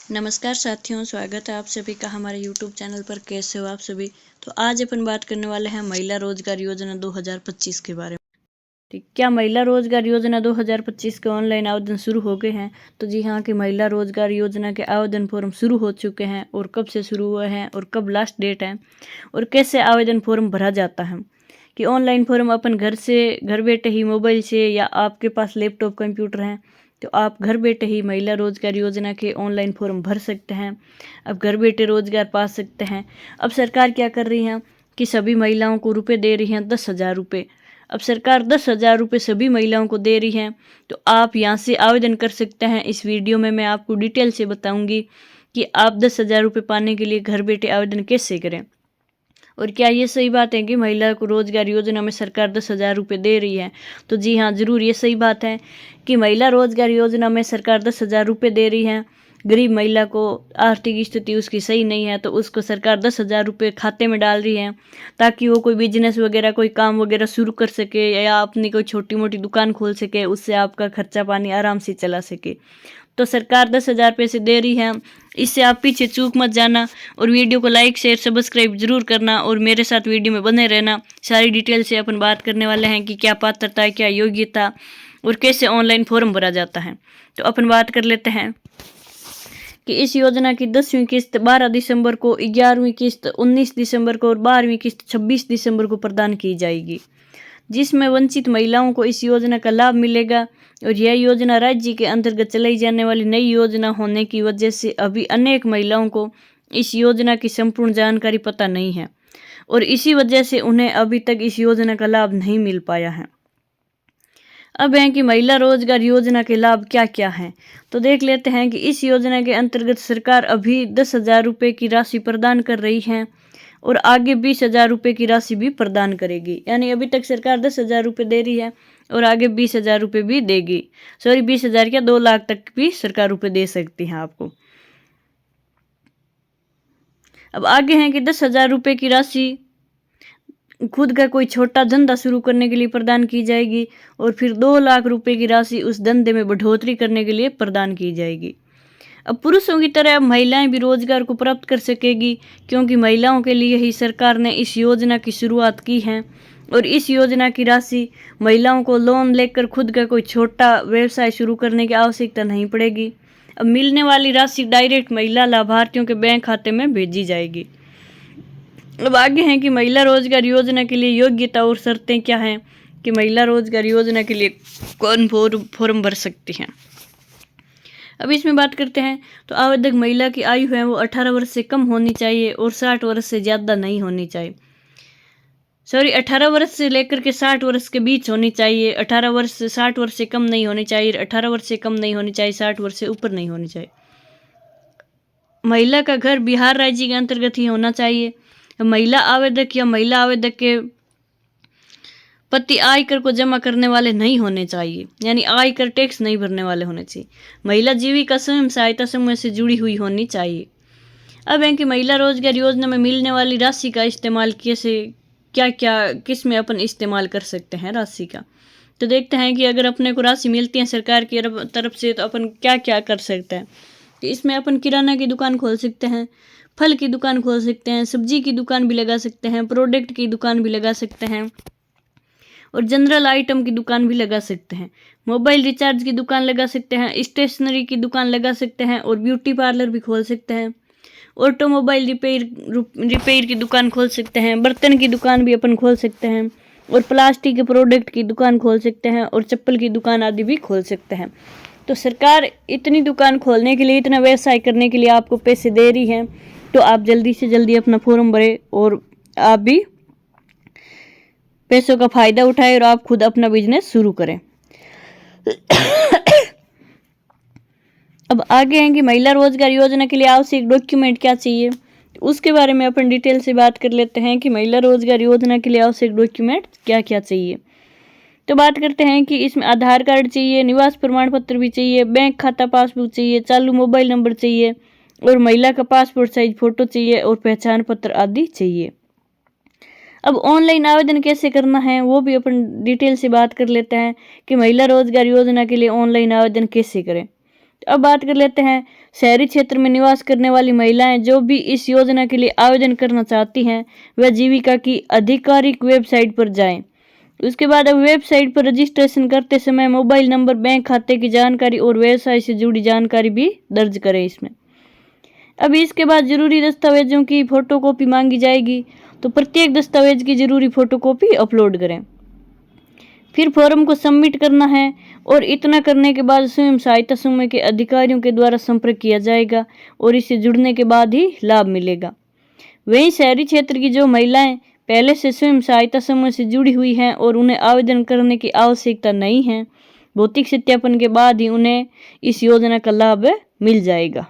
नमस्कार साथियों, स्वागत है आप सभी का हमारे YouTube चैनल पर। कैसे हो आप सभी। तो आज अपन बात करने वाले हैं महिला रोजगार योजना 2025 के बारे में। ठीक, क्या महिला रोजगार योजना 2025 के ऑनलाइन आवेदन शुरू हो गए हैं? तो जी हाँ, कि महिला रोजगार योजना के आवेदन फॉर्म शुरू हो चुके हैं। और कब से शुरू हुए हैं और कब लास्ट डेट है और कैसे आवेदन फॉर्म भरा जाता है। कि ऑनलाइन फॉर्म अपन घर बैठे ही मोबाइल से या आपके पास लैपटॉप कंप्यूटर है तो आप घर बैठे ही महिला रोजगार योजना के ऑनलाइन फॉर्म भर सकते हैं। अब घर बैठे रोजगार पा सकते हैं। अब सरकार क्या कर रही है कि सभी महिलाओं को रुपए दे रही हैं, 10,000 रुपये। अब सरकार 10,000 रुपये सभी महिलाओं को दे रही है। तो आप यहाँ से आवेदन कर सकते हैं। इस वीडियो में मैं आपको डिटेल से बताऊंगी कि आप 10,000 रुपये पाने के लिए घर बैठे आवेदन कैसे करें। और क्या ये सही बात है कि महिला को रोजगार योजना में सरकार 10,000 रुपये दे रही है? तो जी हाँ, ज़रूर ये सही बात है कि महिला रोजगार योजना में सरकार 10,000 रुपये दे रही है। गरीब महिला को आर्थिक स्थिति उसकी सही नहीं है तो उसको सरकार 10,000 रुपये खाते में डाल रही है ताकि वो कोई बिजनेस वगैरह, कोई काम वगैरह शुरू कर सके या अपनी कोई छोटी मोटी दुकान खोल सके, उससे आपका खर्चा पानी आराम से चला सके। तो सरकार 10,000 पैसे दे रही है। इससे आप पीछे चूक मत जाना और वीडियो को लाइक शेयर सब्सक्राइब जरूर करना और मेरे साथ वीडियो में बने रहना। सारी डिटेल से अपन बात करने वाले हैं कि क्या पात्रता है, क्या योग्यता और कैसे ऑनलाइन फॉर्म भरा जाता है। तो अपन बात कर लेते हैं कि इस योजना की 10वीं किस्त 12 दिसंबर को, 11वीं किस्त 19 दिसंबर को और 12वीं किस्त 26 दिसंबर को प्रदान की जाएगी, जिसमें वंचित महिलाओं को इस योजना का लाभ मिलेगा। और यह योजना राज्य के अंतर्गत चलाई जाने वाली नई योजना होने की वजह से अभी अनेक महिलाओं को इस योजना की संपूर्ण जानकारी पता नहीं है और इसी वजह से उन्हें अभी तक इस योजना का लाभ नहीं मिल पाया है। अब है कि महिला रोजगार योजना के लाभ क्या क्या हैं। तो देख लेते हैं कि इस योजना के अंतर्गत सरकार अभी 10,000 रुपये की राशि प्रदान कर रही है और आगे 20,000 रुपये की राशि भी प्रदान करेगी। यानी अभी तक सरकार 10,000 रुपये दे रही है और आगे 20,000 रुपये भी देगी। 20,000 क्या, 2 लाख तक भी सरकार रुपये दे सकती है आपको। अब आगे है कि 10,000 रुपये की राशि खुद का कोई छोटा धंधा शुरू करने के लिए प्रदान की जाएगी और फिर 2 लाख रुपए की राशि उस धंधे में बढ़ोतरी करने के लिए प्रदान की जाएगी। अब पुरुषों की तरह अब महिलाएं भी रोजगार को प्राप्त कर सकेगी क्योंकि महिलाओं के लिए ही सरकार ने इस योजना की शुरुआत की है। और इस योजना की राशि महिलाओं को लोन लेकर खुद का कोई छोटा व्यवसाय शुरू करने की आवश्यकता नहीं पड़ेगी। अब मिलने वाली राशि डायरेक्ट महिला लाभार्थियों के बैंक खाते में भेजी जाएगी। अब आगे हैं कि महिला रोजगार योजना के लिए योग्यता और शर्तें क्या हैं, कि महिला रोजगार योजना के लिए कौन फॉर्म भर सकती हैं। अब इसमें बात करते हैं तो आवेदक महिला की आयु है वो 18 वर्ष से कम होनी चाहिए और 60 वर्ष से ज़्यादा नहीं होनी चाहिए। 18 वर्ष से लेकर के 60 वर्ष के बीच होनी चाहिए। 18 वर्ष से 60 वर्ष से कम नहीं होनी चाहिए, 18 वर्ष से कम नहीं होनी चाहिए, 60 वर्ष से ऊपर नहीं होनी चाहिए। महिला का घर बिहार राज्य के अंतर्गत ही होना चाहिए। महिला आवेदक या महिला आवेदक के पति आयकर को जमा करने वाले नहीं होने चाहिए, यानी आयकर टैक्स नहीं भरने वाले होने चाहिए। महिला जीविका स्वयं सहायता समूह से जुड़ी हुई होनी चाहिए। अब है कि महिला रोजगार योजना में मिलने वाली राशि का इस्तेमाल कैसे, क्या क्या किस में अपन इस्तेमाल कर सकते हैं राशि का। तो देखते हैं कि अगर अपने को राशि मिलती है सरकार की तरफ से तो अपन क्या क्या कर सकते हैं। तो इसमें अपन किराना की दुकान खोल सकते हैं, फल की दुकान खोल सकते हैं, सब्जी की दुकान भी लगा सकते हैं, प्रोडक्ट की दुकान भी लगा सकते हैं और जनरल आइटम की दुकान भी लगा सकते हैं, मोबाइल रिचार्ज की दुकान लगा सकते हैं, स्टेशनरी की दुकान लगा सकते हैं और ब्यूटी पार्लर भी खोल सकते हैं, ऑटोमोबाइल रिपेयर की दुकान खोल सकते हैं, बर्तन की दुकान भी अपन खोल सकते हैं और प्लास्टिक के प्रोडक्ट की दुकान खोल सकते हैं और चप्पल की दुकान आदि भी खोल सकते हैं। तो सरकार इतनी दुकान खोलने के लिए, इतना व्यवसाय करने के लिए आपको पैसे दे रही है, तो आप जल्दी से जल्दी अपना फॉर्म भरें और आप भी पैसों का फायदा उठाएं और आप खुद अपना बिजनेस शुरू करें। अब आगे हैं कि महिला रोजगार योजना के लिए आवश्यक डॉक्यूमेंट क्या चाहिए, उसके बारे में अपन डिटेल से बात कर लेते हैं कि महिला रोजगार योजना के लिए आवश्यक डॉक्यूमेंट क्या क्या चाहिए। तो बात करते हैं कि इसमें आधार कार्ड चाहिए, निवास प्रमाण पत्र भी चाहिए, बैंक खाता पासबुक चाहिए, चालू मोबाइल नंबर चाहिए और महिला का पासपोर्ट साइज फोटो चाहिए और पहचान पत्र आदि चाहिए। अब ऑनलाइन आवेदन कैसे करना है वो भी अपन डिटेल से बात कर लेते हैं कि महिला रोजगार योजना के लिए ऑनलाइन आवेदन कैसे करें। अब बात कर लेते हैं शहरी क्षेत्र में निवास करने वाली महिलाएं जो भी इस योजना के लिए आवेदन करना चाहती हैं वह जीविका की आधिकारिक वेबसाइट पर जाएं। उसके बाद अब वेबसाइट पर रजिस्ट्रेशन करते समय मोबाइल नंबर, बैंक खाते की जानकारी और व्यवसाय से जुड़ी जानकारी भी दर्ज करें इसमें। अभी इसके बाद जरूरी दस्तावेजों की फोटोकॉपी मांगी जाएगी, तो प्रत्येक दस्तावेज की जरूरी फोटोकॉपी अपलोड करें। फिर फॉर्म को सबमिट करना है और इतना करने के बाद स्वयं सहायता समूह के अधिकारियों के द्वारा संपर्क किया जाएगा और इससे जुड़ने के बाद ही लाभ मिलेगा। वहीं शहरी क्षेत्र की जो महिलाएं पहले से स्वयं सहायता समूह से जुड़ी हुई हैं और उन्हें आवेदन करने की आवश्यकता नहीं है, भौतिक सत्यापन के बाद ही उन्हें इस योजना का लाभ मिल जाएगा।